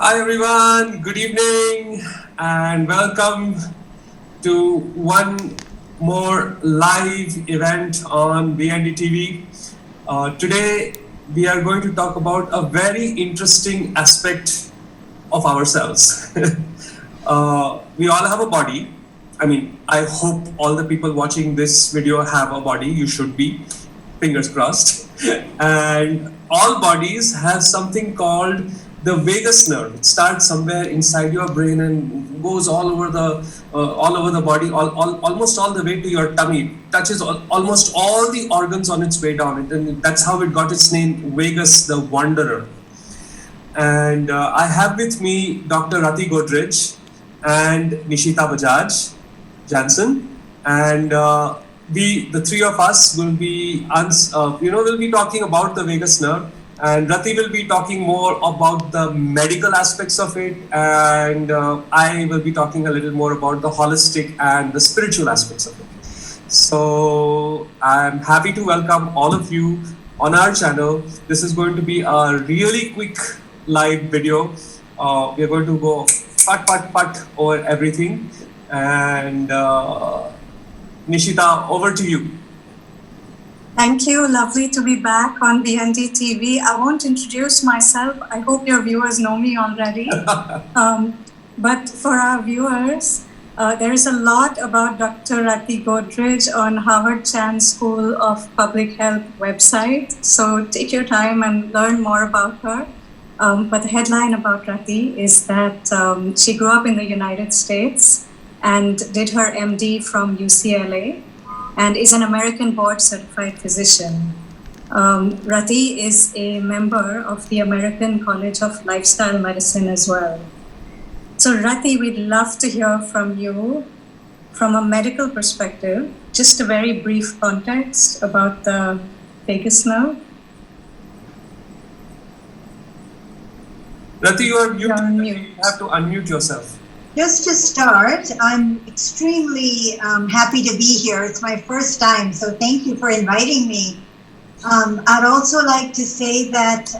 Hi everyone, good evening and welcome to one more live event on BND TV. Today we are going to talk about a very interesting aspect of ourselves. We all have a body. I hope all the people watching this video have a body. You should be, fingers crossed. And all bodies have something called the vagus nerve. It starts somewhere inside your brain and goes all over the body, almost all the way to your tummy. It touches almost all the organs on its way down, and that's how it got its name, Vagus the Wanderer. And I have with me Dr. Rati Godrej and Nisheeta Bajaj Janssens, and the three of us will be will be talking about the vagus nerve, and Rati will be talking more about the medical aspects of it, and I will be talking a little more about the holistic and the spiritual aspects of it. So I'm happy to welcome all of you on our channel. This is going to be a really quick live video. We're going to go pat over everything, and Nisheeta, over to you. Thank you. Lovely to be back on BND TV. I won't introduce myself. I hope your viewers know me already. But for our viewers, there is a lot about Dr. Rati Godrej on Harvard Chan School of Public Health website. So take your time and learn more about her. But the headline about Rati is that she grew up in the United States and did her MD from UCLA and is an American board certified physician. Rati is a member of the American College of Lifestyle Medicine as well. So Rati, we'd love to hear from you from a medical perspective, just a very brief context about the vagus nerve. Rati, you are mute. You have to unmute yourself. Just to start, I'm extremely happy to be here. It's my first time, so thank you for inviting me. I'd also like to say that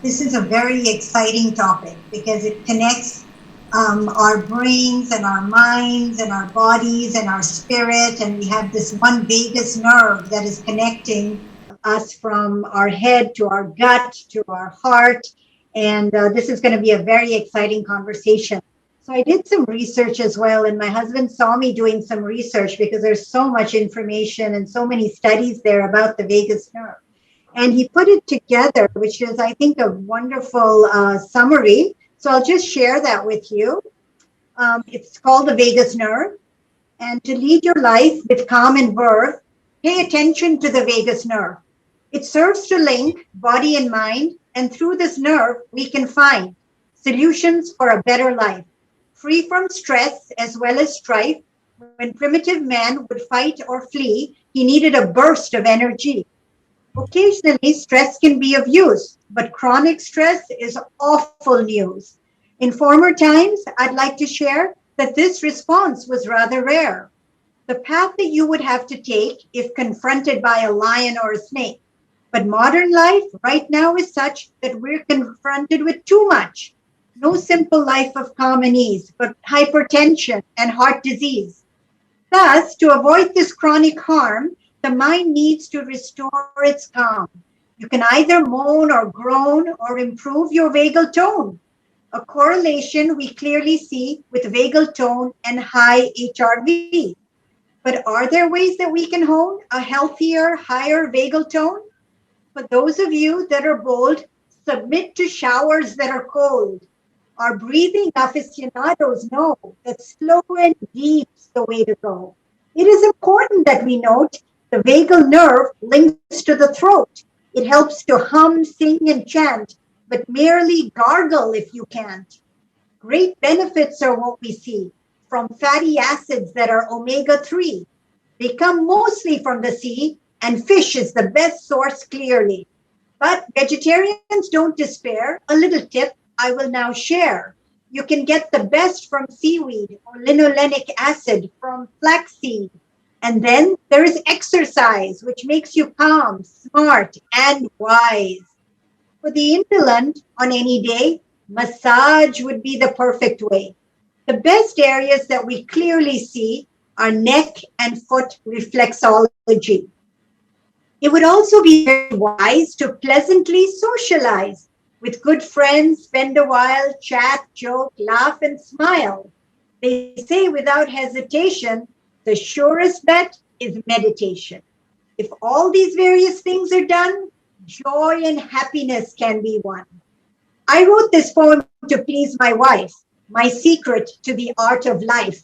this is a very exciting topic because it connects our brains and our minds and our bodies and our spirit, and we have this one vagus nerve that is connecting us from our head to our gut to our heart, and this is going to be a very exciting conversation. So I did some research as well, and my husband saw me doing some research because there's so much information and so many studies there about the vagus nerve. And he put it together, which is, I think, a wonderful summary. So I'll just share that with you. It's called the vagus nerve. And to lead your life with calm and verve, pay attention to the vagus nerve. It serves to link body and mind, and through this nerve, we can find solutions for a better life. Free from stress as well as strife. When primitive man would fight or flee, he needed a burst of energy. Occasionally, stress can be of use, but chronic stress is awful news. In former times, I'd like to share that this response was rather rare. The path that you would have to take if confronted by a lion or a snake. But modern life right now is such that we're confronted with too much. No simple life of calm and ease, but hypertension and heart disease. Thus, to avoid this chronic harm, the mind needs to restore its calm. You can either moan or groan or improve your vagal tone. A correlation we clearly see with vagal tone and high HRV. But are there ways that we can hone a healthier, higher vagal tone? For those of you that are bold, submit to showers that are cold. Our breathing aficionados know that slow and deep's the way to go. It is important that we note the vagal nerve links to the throat. It helps to hum, sing, and chant, but merely gargle if you can't. Great benefits are what we see from fatty acids that are omega-3. They come mostly from the sea, and fish is the best source clearly. But vegetarians don't despair. A little tip I will now share. You can get the best from seaweed or linolenic acid from flaxseed. And then there is exercise, which makes you calm, smart, and wise. For the indolent on any day, Massage would be the perfect way. The best areas that we clearly see are neck and foot reflexology. It would also be very wise to pleasantly socialize with good friends, spend a while, chat, joke, laugh, and smile. They say without hesitation, the surest bet is meditation. If all these various things are done, joy and happiness can be won. I wrote this poem to please my wife, my secret to the art of life.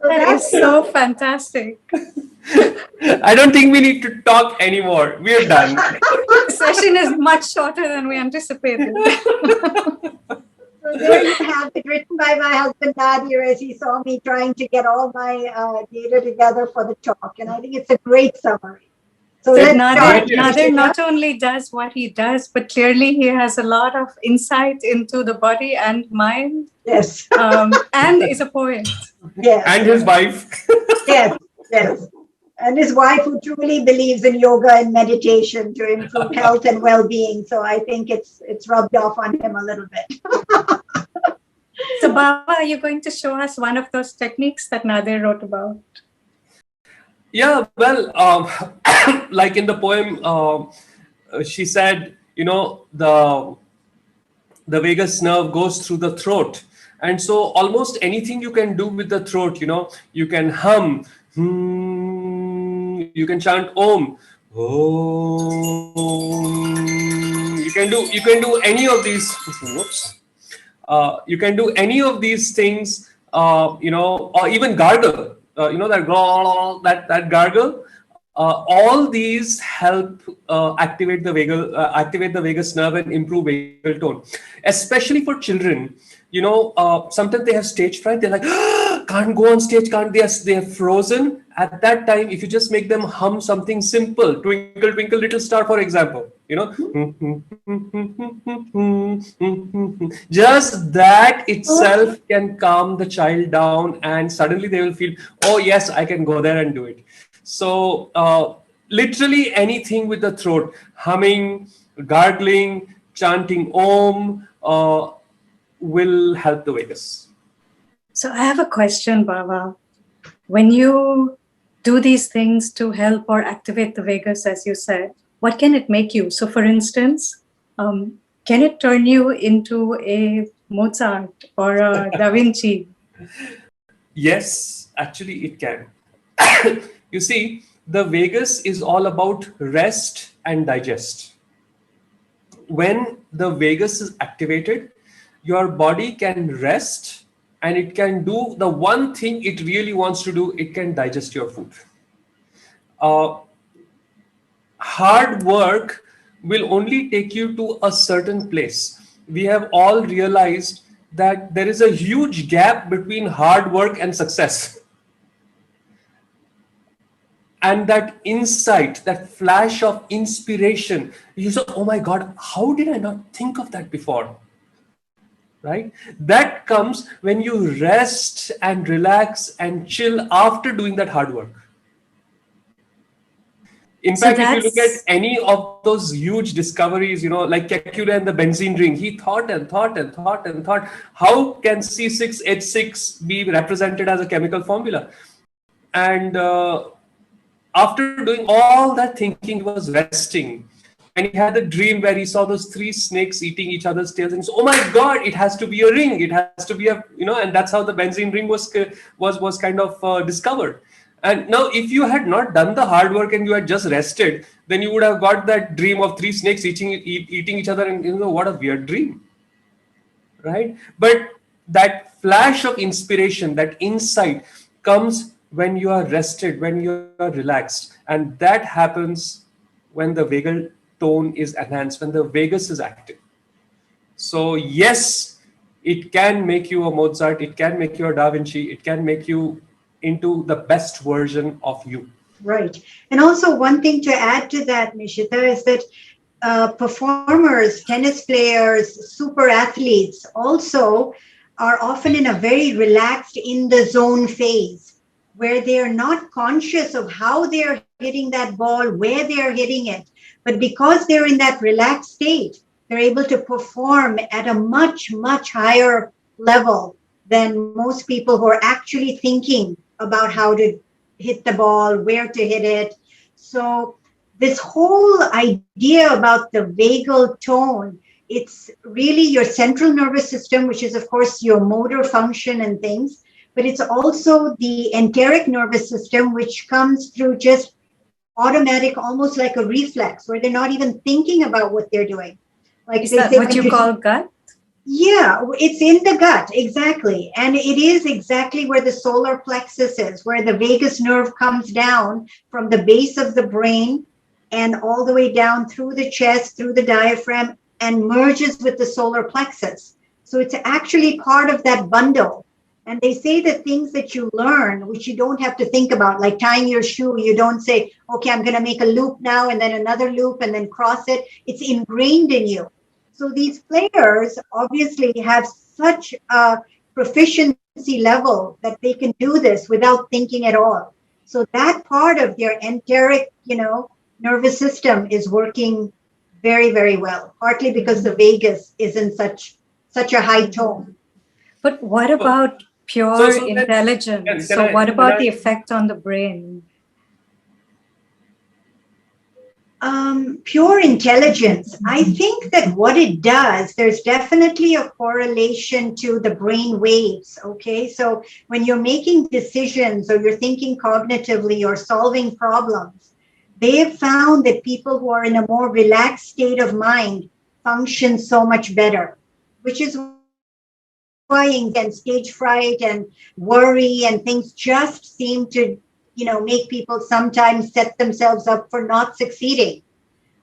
That is so fantastic. I don't think we need to talk anymore. We're done. The session is much shorter than we anticipated. So there you have it, written by my husband Nadir as he saw me trying to get all my data together for the talk. And I think it's a great summary. So So let's Nadir start. not only does what he does, but clearly he has a lot of insight into the body and mind, Yes. and is a poet. Yes. And his wife. Yes. Yes. And his wife, who truly believes in yoga and meditation to improve health and well-being. So I think it's rubbed off on him a little bit. So Bawa, are you going to show us one of those techniques that Nadir wrote about? Yeah, well, like in the poem, she said, the vagus nerve goes through the throat. And so almost anything you can do with the throat, you can hum, you can chant Om, Om. You can do any of these. Whoops. You can do any of these things, or even gargle. That gargle. All these help activate the vagus nerve and improve vagal tone, especially for children. Sometimes they have stage fright. They're like, can't go on stage, can't they're frozen. At that time, if you just make them hum something simple, Twinkle, Twinkle, Little Star, for example, just that itself can calm the child down, and suddenly they will feel, oh yes, I can go there and do it. So literally anything with the throat, humming, gargling, chanting Om, will help the vagus. So I have a question, Bawa. When you do these things to help or activate the vagus, as you said, what can it make you? So for instance, can it turn you into a Mozart or a Da Vinci? Yes, actually it can. You see, the vagus is all about rest and digest. When the vagus is activated, your body can rest and it can do the one thing it really wants to do. It can digest your food. Hard work will only take you to a certain place. We have all realized that there is a huge gap between hard work and success. And that insight, that flash of inspiration, you say, oh my God, how did I not think of that before? Right? That comes when you rest and relax and chill after doing that hard work. In fact, if you look at any of those huge discoveries, like Kekule and the benzene ring, he thought and thought and thought and thought, how can C6H6 be represented as a chemical formula? And after doing all that thinking, he was resting. And he had a dream where he saw those three snakes eating each other's tails, and he said, "Oh my God! It has to be a ring. It has to be a And that's how the benzene ring was kind of discovered. And now, if you had not done the hard work and you had just rested, then you would have got that dream of three snakes eating each other, and what a weird dream, right? But that flash of inspiration, that insight, comes when you are rested, when you are relaxed, and that happens when the vagal tone is enhanced, when the vagus is active. So yes, it can make you a Mozart, it can make you a Da Vinci, it can make you into the best version of you. Right. And also one thing to add to that, Nisheeta, is that performers, tennis players, super athletes also are often in a very relaxed, in the zone phase, where they are not conscious of how they are hitting that ball, where they are hitting it. But because they're in that relaxed state, they're able to perform at a much, much higher level than most people who are actually thinking about how to hit the ball, where to hit it. So this whole idea about the vagal tone, it's really your central nervous system, which is of course your motor function and things, but it's also the enteric nervous system, which comes through just automatic, almost like a reflex, where they're not even thinking about what they're doing. Like Is they that say, what you call gut? yeah, it's in the gut, exactly. And it is exactly where the solar plexus is, where the vagus nerve comes down from the base of the brain and all the way down through the chest, through the diaphragm, and merges with the solar plexus. So it's actually part of that bundle. And they say that things that you learn, which you don't have to think about, like tying your shoe, you don't say, okay, I'm going to make a loop now and then another loop and then cross it. It's ingrained in you. So these players obviously have such a proficiency level that they can do this without thinking at all. So that part of their enteric, nervous system is working very, very well, partly because the vagus is in such a high tone. But what about pure intelligence? So what about the effect on the brain? Pure intelligence. I think that what it does, there's definitely a correlation to the brain waves. Okay. So when you're making decisions or you're thinking cognitively or solving problems, they have found that people who are in a more relaxed state of mind function so much better, which is why and stage fright and worry and things just seem to make people sometimes set themselves up for not succeeding.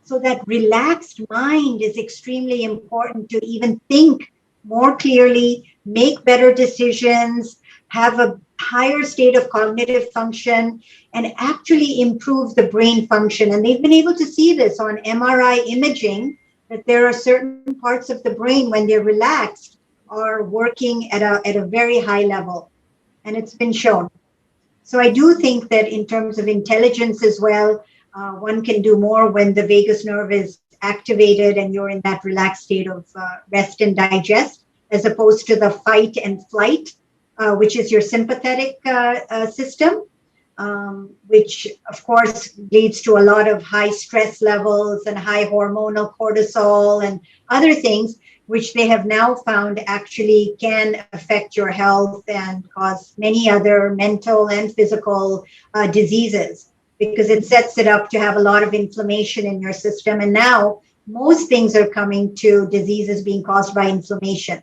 So that relaxed mind is extremely important to even think more clearly, make better decisions, have a higher state of cognitive function, and actually improve the brain function. And they've been able to see this on MRI imaging, that there are certain parts of the brain when they're relaxed are working at a very high level. And it's been shown. So I do think that in terms of intelligence as well, one can do more when the vagus nerve is activated and you're in that relaxed state of rest and digest, as opposed to the fight and flight, which is your sympathetic system, which of course leads to a lot of high stress levels and high hormonal cortisol and other things, which they have now found actually can affect your health and cause many other mental and physical diseases, because it sets it up to have a lot of inflammation in your system. And now most things are coming to diseases being caused by inflammation.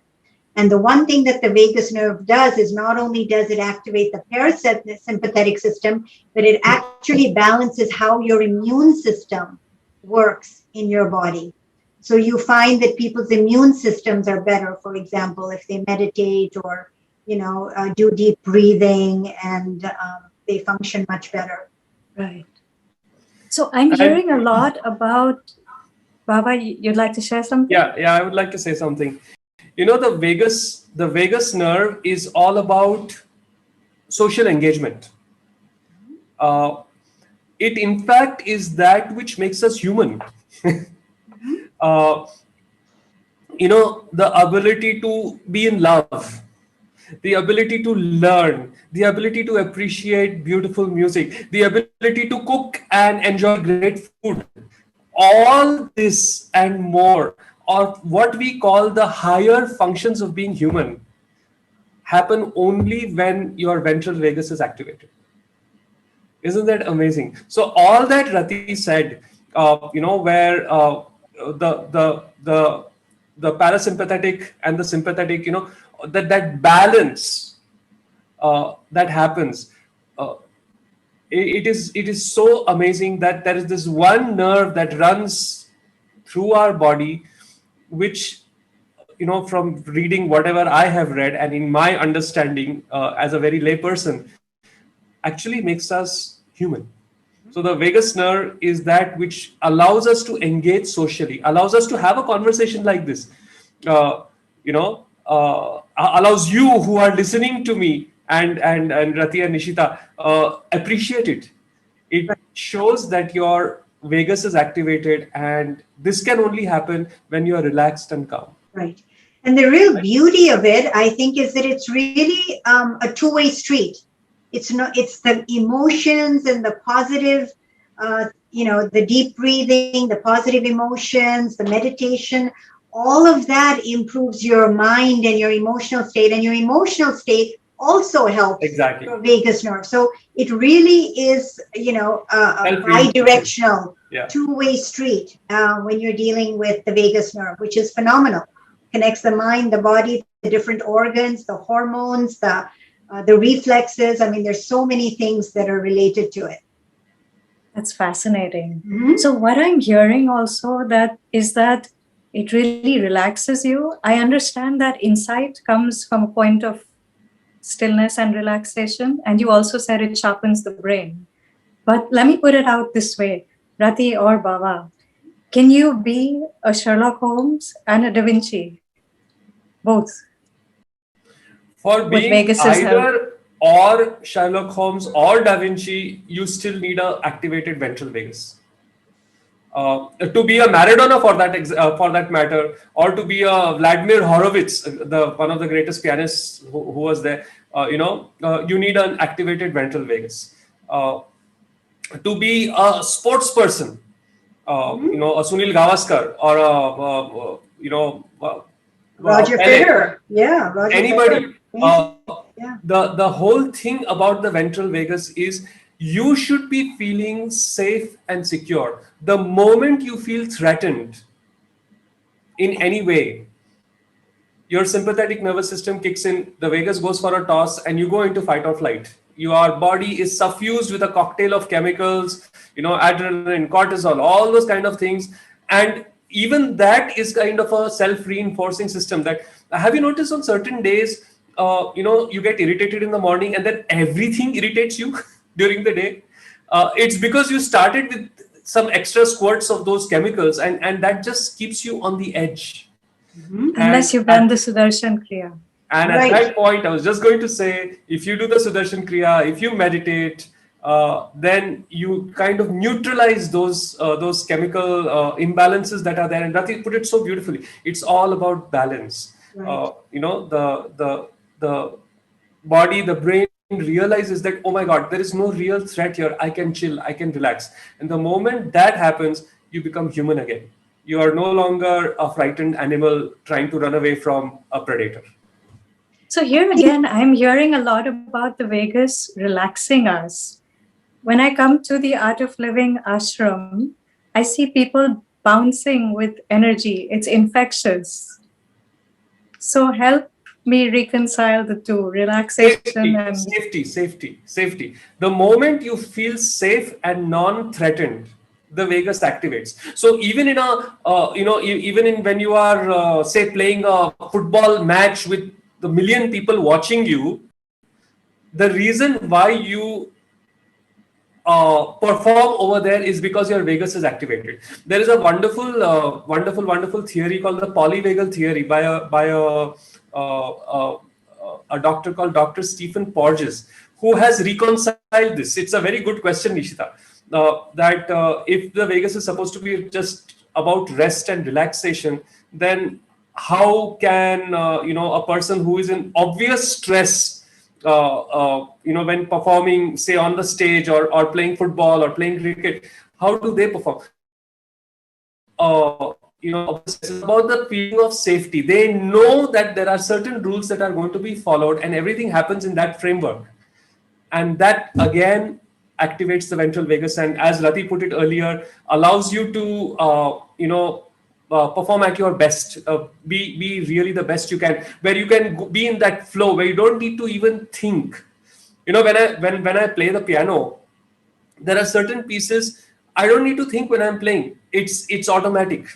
And the one thing that the vagus nerve does is not only does it activate the parasympathetic system, but it actually balances how your immune system works in your body. So you find that people's immune systems are better, for example, if they meditate or, do deep breathing, and they function much better. Right. So I'm hearing a lot about, Bawa, you'd like to share something? Yeah, I would like to say something. The vagus nerve is all about social engagement. It in fact is that which makes us human. The ability to be in love, the ability to learn, the ability to appreciate beautiful music, the ability to cook and enjoy great food. All this and more, or what we call the higher functions of being human, happen only when your ventral vagus is activated. Isn't that amazing? So all that Rati said, where the parasympathetic and the sympathetic, that balance that happens. It is so amazing that there is this one nerve that runs through our body, which, from reading whatever I have read and in my understanding as a very lay person, actually makes us human. So the vagus nerve is that which allows us to engage socially, allows us to have a conversation like this, allows you who are listening to me and Rati and Nisheeta appreciate it. It shows that your vagus is activated, and this can only happen when you are relaxed and calm. Right. And the real beauty of it, I think, is that it's really a two-way street. It's the emotions and the positive, the deep breathing, the positive emotions, the meditation, all of that improves your mind and your emotional state, and your emotional state also helps Exactly. your vagus nerve. So it really is, a bi-directional, two-way street when you're dealing with the vagus nerve, which is phenomenal. Connects the mind, the body, the different organs, the hormones, the reflexes. I mean, there's so many things that are related to it. That's fascinating. Mm-hmm. So what I'm hearing also is that it really relaxes you. I understand that insight comes from a point of stillness and relaxation. And you also said it sharpens the brain. But let me put it out this way, Rati or Bawa, can you be a Sherlock Holmes and a Da Vinci? Both. For being either or Sherlock Holmes or Da Vinci, you still need an activated ventral vagus. To be a Maradona for that matter, or to be a Vladimir Horowitz, one of the greatest pianists who was there, you need an activated ventral vagus. To be a sports person, a Sunil Gavaskar or Roger Federer, Roger anybody. Federer. The whole thing about the ventral vagus is you should be feeling safe and secure. The moment you feel threatened in any way, your sympathetic nervous system kicks in, the vagus goes for a toss, and you go into fight or flight. Your body is suffused with a cocktail of chemicals, adrenaline, cortisol, all those kind of things. And even that is kind of a self-reinforcing system. That have you noticed on certain days, you get irritated in the morning and then everything irritates you during the day? It's because you started with some extra squirts of those chemicals, and that just keeps you on the edge. Mm-hmm. Unless you've done the Sudarshan Kriya. And at that point, I was just going to say, if you do the Sudarshan Kriya, if you meditate, then you kind of neutralize those chemical imbalances that are there. And Rati put it so beautifully. It's all about balance. Right. The body, the brain realizes that, oh my God, there is no real threat here. I can chill, I can relax. And the moment that happens, you become human again. You are no longer a frightened animal trying to run away from a predator. So here again, I'm hearing a lot about the vagus relaxing us. When I come to the Art of Living ashram, I see people bouncing with energy. It's infectious. So help me reconcile the two, relaxation and safety. The moment you feel safe and non-threatened, the vagus activates. So even in when you are say playing a football match with the million people watching you, the reason why you perform over there is because your vagus is activated. There is a wonderful theory called the Polyvagal theory by a doctor called Dr. Stephen Porges, who has reconciled this. It's a very good question, Nisheeta. That if the vagus is supposed to be just about rest and relaxation, then how can a person who is in obvious stress, when performing, say, on the stage or playing football or playing cricket, how do they perform? It's about the feeling of safety. They know that there are certain rules that are going to be followed, and everything happens in that framework. And that again activates the ventral vagus, and as Rati put it earlier, allows you to perform at your best, be really the best you can, where you can be in that flow where you don't need to even think. When I play the piano, there are certain pieces I don't need to think when I'm playing. It's automatic,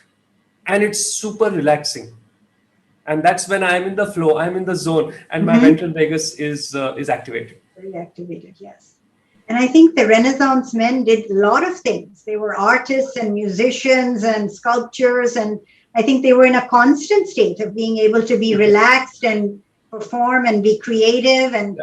and it's super relaxing. And that's when I'm in the flow, I'm in the zone, and my ventral vagus is activated. Very activated, yes. And I think the Renaissance men did a lot of things. They were artists and musicians and sculptors, and I think they were in a constant state of being able to be relaxed and perform and be creative. And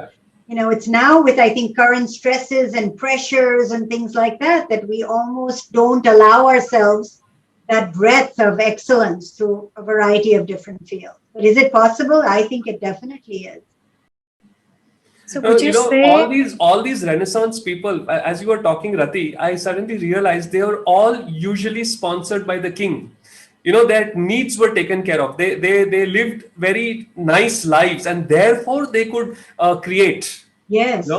It's now with, I think, current stresses and pressures and things like that, that we almost don't allow ourselves that breadth of excellence through a variety of different fields. But is it possible? I think it definitely is. So would you say all these Renaissance people, as you were talking, Rati, I suddenly realized they were all usually sponsored by the king. Their needs were taken care of. They lived very nice lives, and therefore they could create. Yes.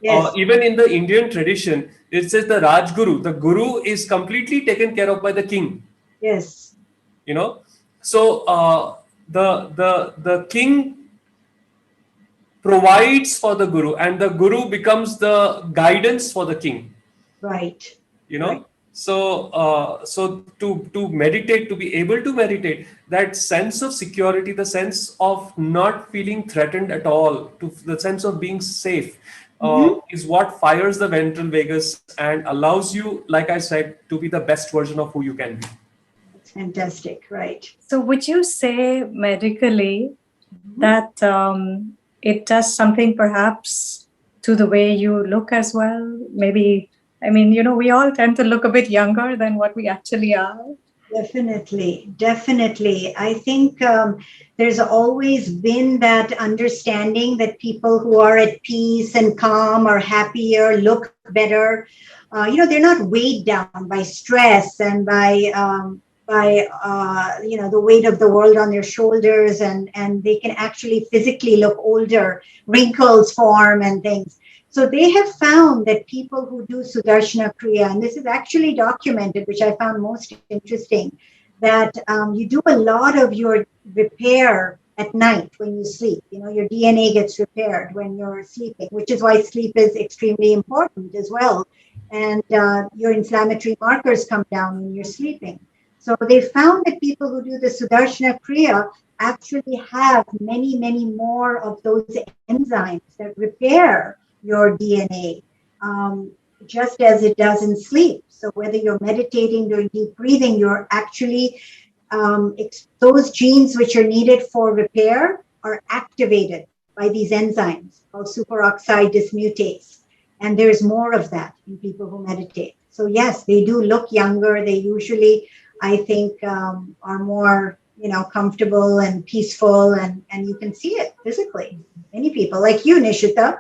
Yes. Even in the Indian tradition, it says the Rajguru, the guru is completely taken care of by the king. Yes. So the king provides for the guru, and the guru becomes the guidance for the king. Right. Right. So to meditate, to be able to meditate, that sense of security, the sense of not feeling threatened at all, the sense of being safe, is what fires the ventral vagus and allows you, like I said, to be the best version of who you can be. That's fantastic, right? So would you say medically that it does something perhaps to the way you look as well? Maybe, we all tend to look a bit younger than what we actually are. Definitely. I think there's always been that understanding that people who are at peace and calm are happier, look better. They're not weighed down by stress and by the weight of the world on their shoulders, and they can actually physically look older, wrinkles form and things. So they have found that people who do Sudarshana Kriya, and this is actually documented, which I found most interesting, that you do a lot of your repair at night when you sleep. Your DNA gets repaired when you're sleeping, which is why sleep is extremely important as well. And your inflammatory markers come down when you're sleeping. So they found that people who do the Sudarshana Kriya actually have many, many more of those enzymes that repair your DNA, just as it does in sleep. So whether you're meditating, doing deep breathing, you're actually, those genes which are needed for repair are activated by these enzymes called superoxide dismutase. And there's more of that in people who meditate. So yes, they do look younger. They usually, I think, are more, comfortable and peaceful, and you can see it physically. Many people like you, Nisheeta,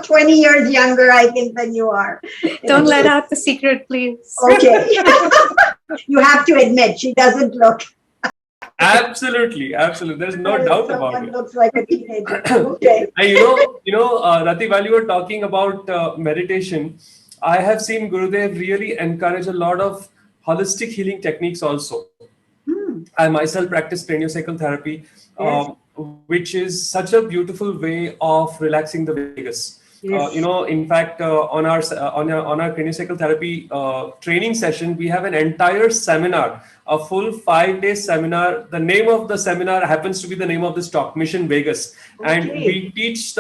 20 years younger, I think, than you are. Don't let out the secret, please. Okay. You have to admit, she doesn't look. Absolutely. There's no doubt about it. Looks like a teenager. Okay. And Rati, while you were talking about meditation, I have seen Gurudev really encourage a lot of holistic healing techniques also. I myself practice craniosacral therapy, which is such a beautiful way of relaxing the vagus. Yes. In fact, on our craniosacral therapy training session, we have an entire seminar, a full 5-day seminar. The name of the seminar happens to be the name of this talk, Mission Vegas. Okay. And we teach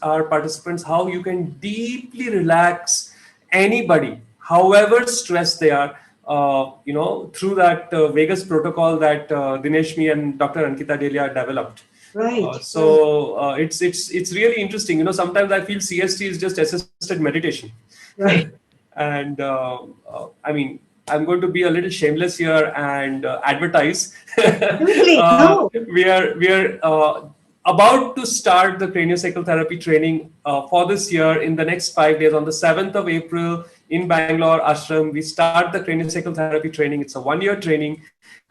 our participants how you can deeply relax anybody, however stressed they are, through that Vegas protocol that Dineshmi and Dr. Ankita Delia developed. Right. It's really interesting. Sometimes I feel CST is just assisted meditation. Right. And I'm going to be a little shameless here and advertise. Absolutely. No. We are about to start the craniosacral therapy training for this year in the next 5 days. On the 7th of April in Bangalore Ashram, we start the craniosacral therapy training. It's a 1-year training.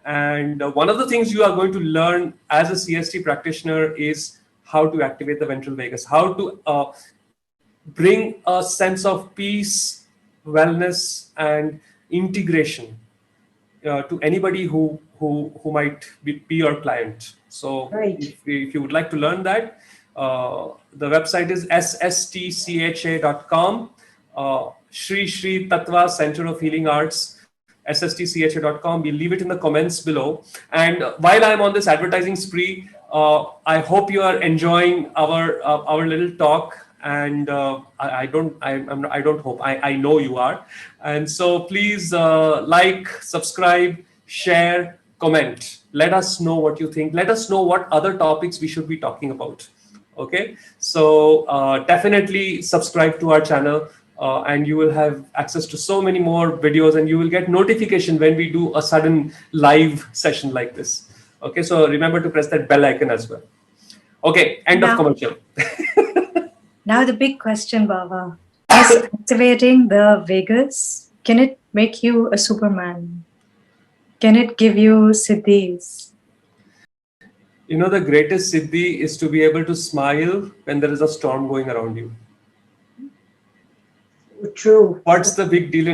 And one of the things you are going to learn as a CST practitioner is how to activate the ventral vagus, how to bring a sense of peace, wellness, and integration to anybody who might be your client. So right. if you would like to learn that, the website is sstcha.com, Shri Shri Tattva Center of Healing Arts, sstcha.com. We'll leave it in the comments below. And while I'm on this advertising spree, I hope you are enjoying our little talk. And I know you are. And so please like, subscribe, share, comment. Let us know what you think. Let us know what other topics we should be talking about. Okay, so definitely subscribe to our channel, and you will have access to so many more videos, and you will get notification when we do a sudden live session like this. Okay, so remember to press that bell icon as well. Okay, end of commercial. Now the big question, Bawa. Is activating the Vegas, can it make you a Superman? Can it give you Siddhis? You know, the greatest siddhi is to be able to smile when there is a storm going around you. True. What's the big deal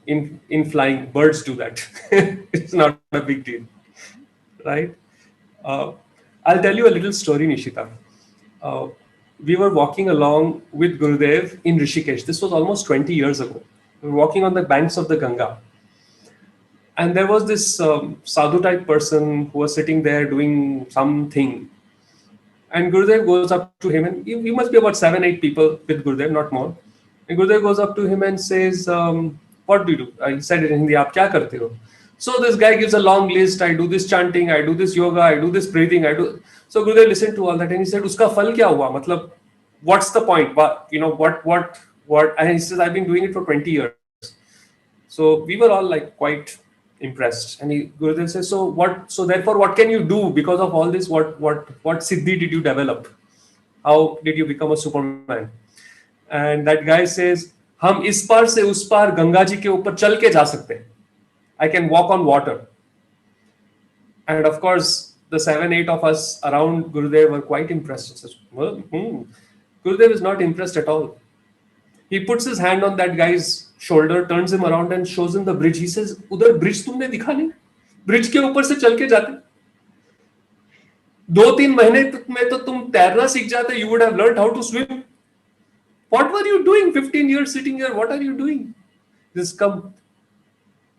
in flying? Birds do that. It's not a big deal, right? Uh, I'll tell you a little story, Nisheeta. We were walking along with Gurudev in Rishikesh. This was almost 20 years ago. We were walking on the banks of the Ganga. And there was this sadhu type person who was sitting there doing something. And Gurudev goes up to him, and he must be about 7-8 people with Gurudev, not more. And Gurudev goes up to him and says, what do you do? He said it in Hindi, "Aap kya karte ho?" So this guy gives a long list. I do this chanting, I do this yoga, I do this breathing, I do. So Gurudev listened to all that and he said, "Uska phal kya hua? Matlab, what's the point? What? And he says, "I've been doing it for 20 years." So we were all like quite impressed. And Gurudev says, "So what? So therefore, what can you do because of all this? What siddhi did you develop? How did you become a Superman?" And that guy says, "हम इस पार से उस पार गंगा जी के ऊपर चल के जा सकते हैं. I can walk on water." And of course, the 7-8 of us around Gurudev were quite impressed. He says, well, Gurudev is not impressed at all. He puts his hand on that guy's shoulder, turns him around and shows him the bridge. He says, "उधर bridge तुमने दिखा नहीं? Bridge के ऊपर से चल के जाते. 2-3 महीने में तो तुम तैरना सीख जाते. You would have learned how to swim. What were you doing 15 years sitting here? What are you doing? Just come.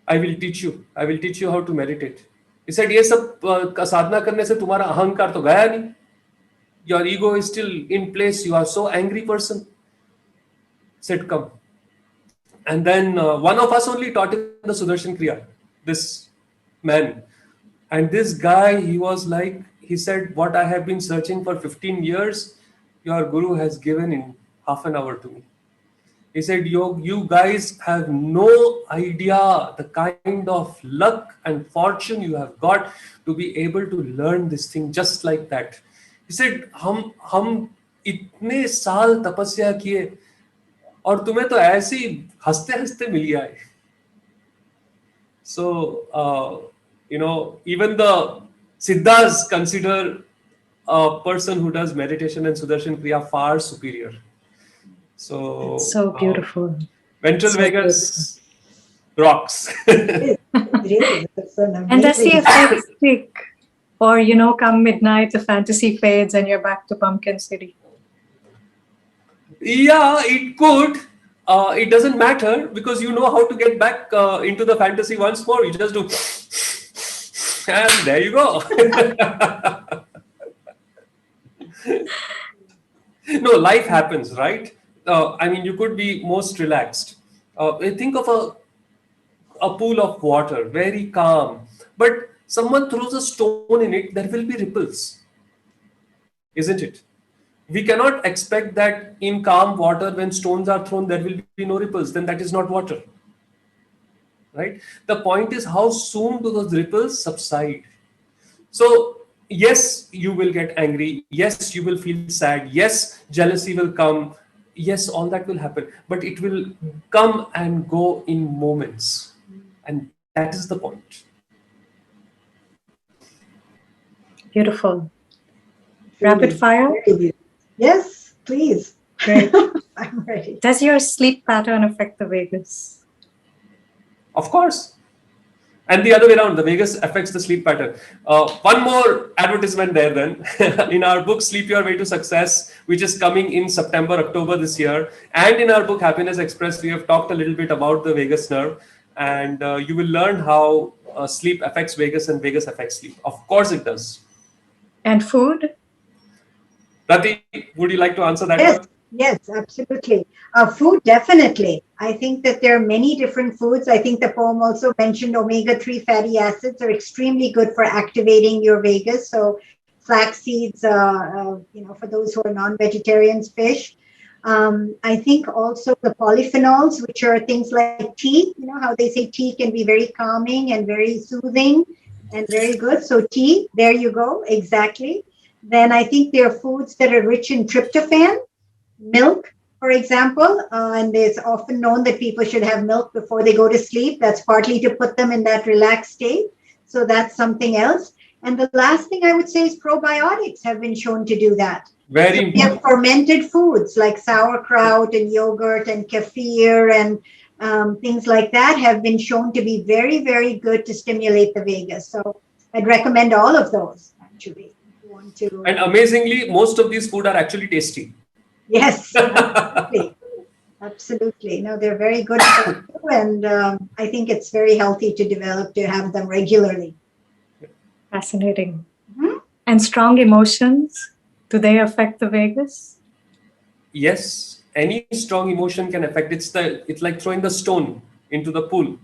I will teach you. I will teach you how to meditate." He said, "ये सब साधना करने से तुम्हारा अहंकार तो गया नहीं. Your ego is still in place. You are so angry person." He said, "Come." And then one of us only taught him the Sudarshan Kriya, this man. And this guy, he was like, he said, "What I have been searching for 15 years, your guru has given in half an hour to me." He said, you guys have no idea the kind of luck and fortune you have got to be able to learn this thing just like that. He said, हम इतने साल तपस्या किए और तुम्हें तो ऐसे ही हंसते हंसते मिल गया है. So, even the Siddhas consider a person who does meditation and Sudarshan Kriya far superior. So, it's so beautiful. Ventral So Vegas rocks. It is. It's an And does the amazing- effect stick? Or, come midnight, the fantasy fades and you're back to Pumpkin City. Yeah, it could. It doesn't matter because you know how to get back into the fantasy once more. You just do, and there you go. No, life happens, right? You could be most relaxed. Think of a pool of water, very calm, but someone throws a stone in it, there will be ripples, isn't it? We cannot expect that in calm water, when stones are thrown, there will be no ripples. Then that is not water, right? The point is, how soon do those ripples subside? So, yes, you will get angry. Yes, you will feel sad. Yes, jealousy will come. Yes, all that will happen. But it will come and go in moments. And that is the point. Beautiful. Rapid fire? Yes, please. Great. I'm ready. Does your sleep pattern affect the Vegas? Of course. And the other way around, the Vegas affects the sleep pattern. One more advertisement there then. In our book, Sleep Your Way to Success, which is coming in September, October this year. And in our book, Happiness Express, we have talked a little bit about the vagus nerve. And you will learn how sleep affects Vegas and Vegas affects sleep. Of course it does. And food? Rati, would you like to answer that Yes, one? yes, absolutely. Food, definitely. I think that there are many different foods. I think the poem also mentioned omega-3 fatty acids are extremely good for activating your vagus. So flax seeds, for those who are non-vegetarians, fish. I think also the polyphenols, which are things like tea, how they say tea can be very calming and very soothing and very good. So tea, there you go, exactly. Then I think there are foods that are rich in tryptophan, milk, for example, and it's often known that people should have milk before they go to sleep. That's partly to put them in that relaxed state. So that's something else. And the last thing I would say is probiotics have been shown to do that. Very so we important. have fermented foods like sauerkraut and yogurt and kefir and things like that have been shown to be very, very good to stimulate the vagus. So I'd recommend all of those, actually. If you want to. And amazingly, most of these food are actually tasty. Yes, absolutely. Absolutely. No, they're very good for you, and I think it's very healthy to have them regularly. Fascinating. Mm-hmm. And strong emotions, do they affect the vagus? Yes, any strong emotion can affect. It's like throwing the stone into the pool.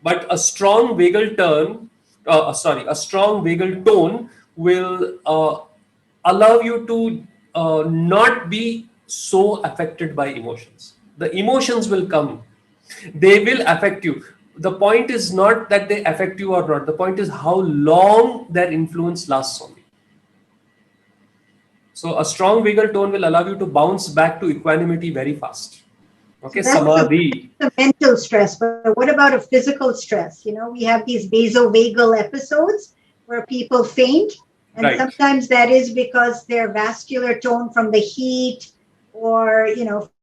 But a strong vagal tone will allow you to not be so affected by emotions. The emotions will come. They will affect you. The point is not that they affect you or not. The point is how long their influence lasts on you. So a strong vagal tone will allow you to bounce back to equanimity very fast. Okay, So samadhi. that's the mental stress, but what about a physical stress? We have these vasovagal episodes where people faint, and Right. sometimes that is because their vascular tone from the heat or,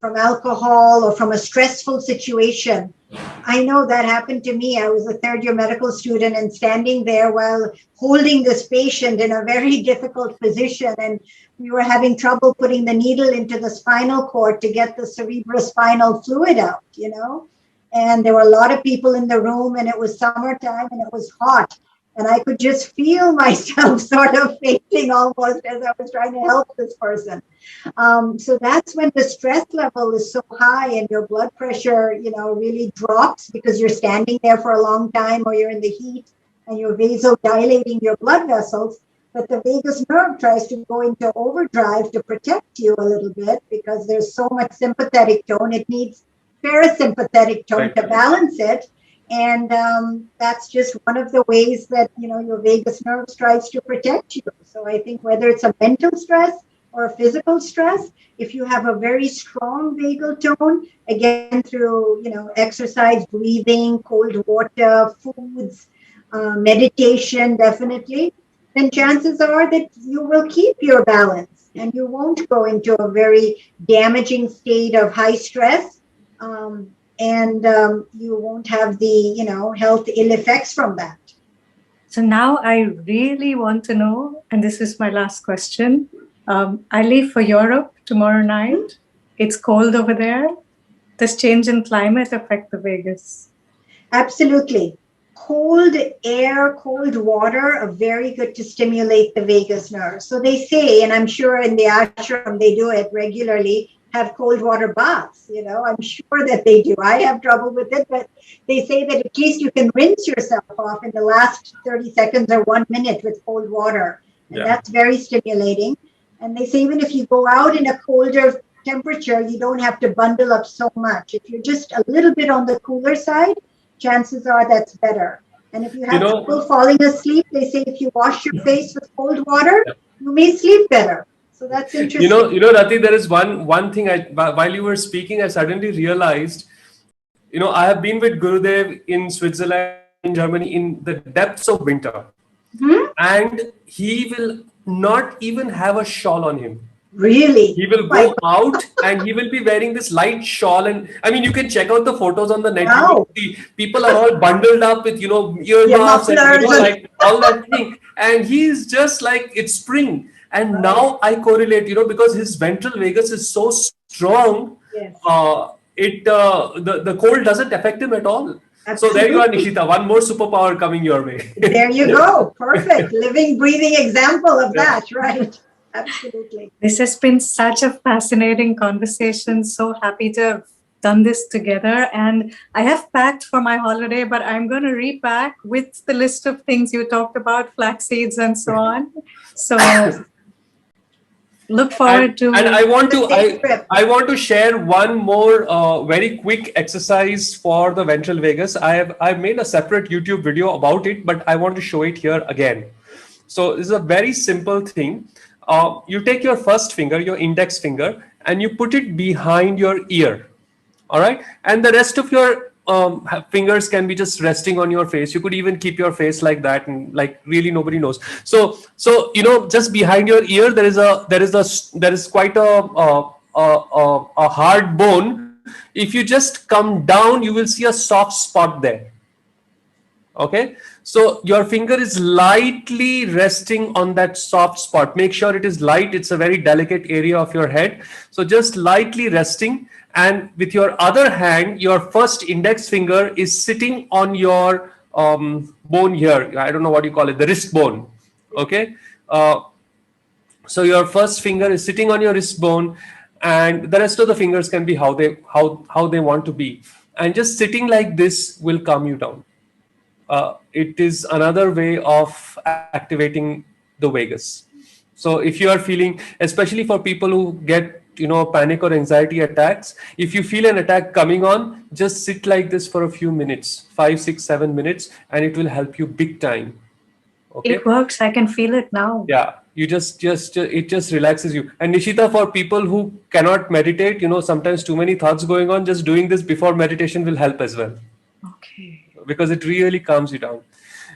from alcohol or from a stressful situation. I know that happened to me. I was a third-year medical student and standing there while holding this patient in a very difficult position, and we were having trouble putting the needle into the spinal cord to get the cerebrospinal fluid out, and there were a lot of people in the room, and it was summertime and it was hot. And I could just feel myself sort of fainting almost as I was trying to help this person. So that's when the stress level is so high and your blood pressure, really drops because you're standing there for a long time or you're in the heat and you're vasodilating your blood vessels. But the vagus nerve tries to go into overdrive to protect you a little bit because there's so much sympathetic tone. It needs parasympathetic tone to balance it. And that's just one of the ways that, your vagus nerve tries to protect you. So I think whether it's a mental stress or a physical stress, if you have a very strong vagal tone, again, through, exercise, breathing, cold water, foods, meditation, definitely, then chances are that you will keep your balance and you won't go into a very damaging state of high stress. And you won't have the, health ill effects from that. So now I really want to know, and this is my last question. I leave for Europe tomorrow night. It's cold over there. Does change in climate affect the vagus? Absolutely. Cold air, cold water are very good to stimulate the vagus nerve. So they say, and I'm sure in the ashram they do it regularly, have cold water baths. I'm sure that they do. I have trouble with it, but they say that at least you can rinse yourself off in the last 30 seconds or 1 minute with cold water. And that's very stimulating. And they say even if you go out in a colder temperature, you don't have to bundle up so much. If you're just a little bit on the cooler side, chances are that's better. And if you have people falling asleep, they say if you wash your face with cold water, you may sleep better. So that's interesting. Rati, there is one thing while you were speaking, I suddenly realized, I have been with Gurudev in Switzerland, in Germany, in the depths of winter. Mm-hmm. And he will not even have a shawl on him. Really? He will go out and he will be wearing this light shawl. And I mean, you can check out the photos on the net. Wow. You see, people are all bundled up with, earmuffs and, like all that thing. And he's just like, it's spring. And now I correlate, because his ventral vagus is so strong, the cold doesn't affect him at all. Absolutely. So there you are, Nisheeta, one more superpower coming your way. There you go. Perfect. Living, breathing example of that, right? Absolutely. This has been such a fascinating conversation. So happy to have done this together. And I have packed for my holiday, but I'm going to repack with the list of things you talked about, flax seeds and so on. So look forward to. And I want to share one more very quick exercise for the ventral vagus. I've made a separate YouTube video about it, but I want to show it here again. So this is a very simple thing. You take your first finger, your index finger, and you put it behind your ear. All right, and the rest of your fingers can be just resting on your face. You could even keep your face like that, and like really nobody knows. So you know, just behind your ear there is quite a hard bone. If you just come down, you will see a soft spot there. Okay, so your finger is lightly resting on that soft spot. Make sure it is light. It's a very delicate area of your head. So just lightly resting, and with your other hand, your first index finger is sitting on your bone here. I don't know what you call it, the wrist bone. Okay, so your first finger is sitting on your wrist bone, and the rest of the fingers can be how they want to be. And just sitting like this will calm you down. It is another way of activating the vagus. So if you are feeling, especially for people who get, you know, panic or anxiety attacks, if you feel an attack coming on, just sit like this for a few minutes, 5, 6, 7 minutes, and it will help you big time. Okay? It works. I can feel it now. Yeah, you just it just relaxes you. And Nisheeta, for people who cannot meditate, you know, sometimes too many thoughts going on, just doing this before meditation will help as well. Okay. Because it really calms you down.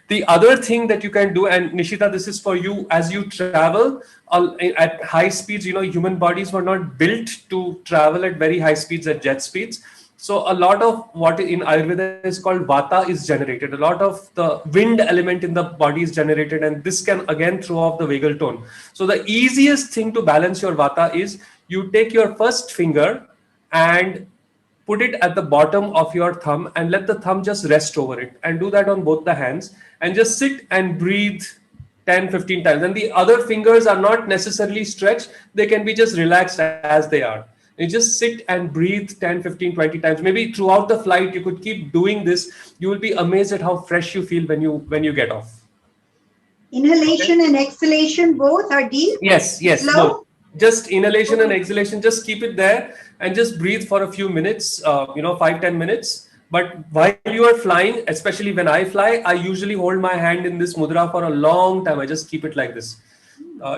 The other thing that you can do, and Nisheeta, this is for you as you travel at high speeds. You know, human bodies were not built to travel at very high speeds, at jet speeds. So a lot of what in Ayurveda is called Vata is generated. A lot of the wind element in the body is generated, and this can again throw off the vagal tone. So the easiest thing to balance your Vata is you take your first finger and put it at the bottom of your thumb and let the thumb just rest over it, and do that on both the hands, and just sit and breathe 10-15 times. And the other fingers are not necessarily stretched, they can be just relaxed as they are. You just sit and breathe 10-15-20 times. Maybe throughout the flight you could keep doing this. You will be amazed at how fresh you feel when you get off. Inhalation and exhalation both are deep? Yes, slow? both. Just inhalation and exhalation, just keep it there and just breathe for a few minutes, 5-10 minutes. But while you are flying, especially when I fly, I usually hold my hand in this mudra for a long time. I just keep it like this.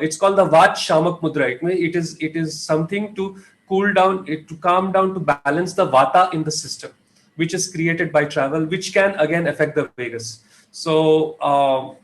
It's called the Vat Shamak Mudra. It is something to cool down, to calm down, to balance the Vata in the system, which is created by travel, which can again affect the vagus. So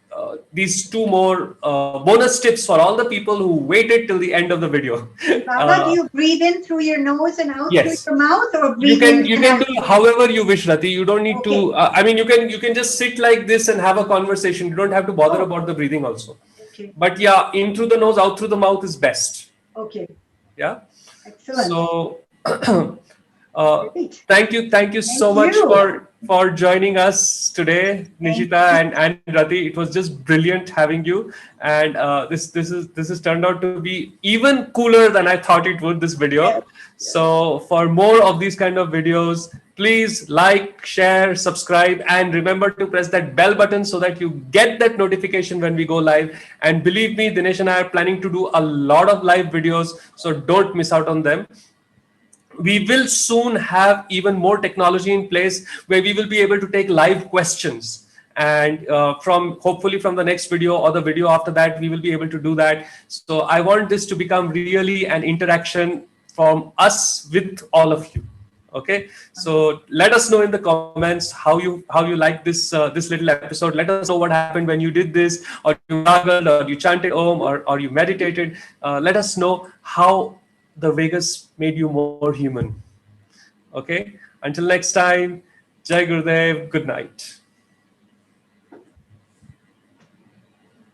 these two more bonus tips for all the people who waited till the end of the video. Baba, do you breathe in through your nose and out Yes. through your mouth, or You breathe can do however you wish, Rati. You don't need to. I mean, you can just sit like this and have a conversation. You don't have to bother about the breathing also. Okay. But yeah, in through the nose, out through the mouth is best. Okay. Yeah. Excellent. So thank you so much for joining us today, Nisheeta and Rati. It was just brilliant having you, and this has turned out to be even cooler than I thought it would, this video. Yes. So for more of these kind of videos, please like, share, subscribe, and remember to press that bell button so that you get that notification when we go live. And believe me, Dinesh and I are planning to do a lot of live videos, so don't miss out on them. We will soon have even more technology in place where we will be able to take live questions, and hopefully from the next video or the video after that, we will be able to do that. So I want this to become really an interaction from us with all of you. Okay, so let us know in the comments how you like this little episode. Let us know what happened when you did this, or you gargled, or you chanted Om, or you meditated. Let us know how the Vagus made you more human. Okay, until next time, Jai Gurudev, good night.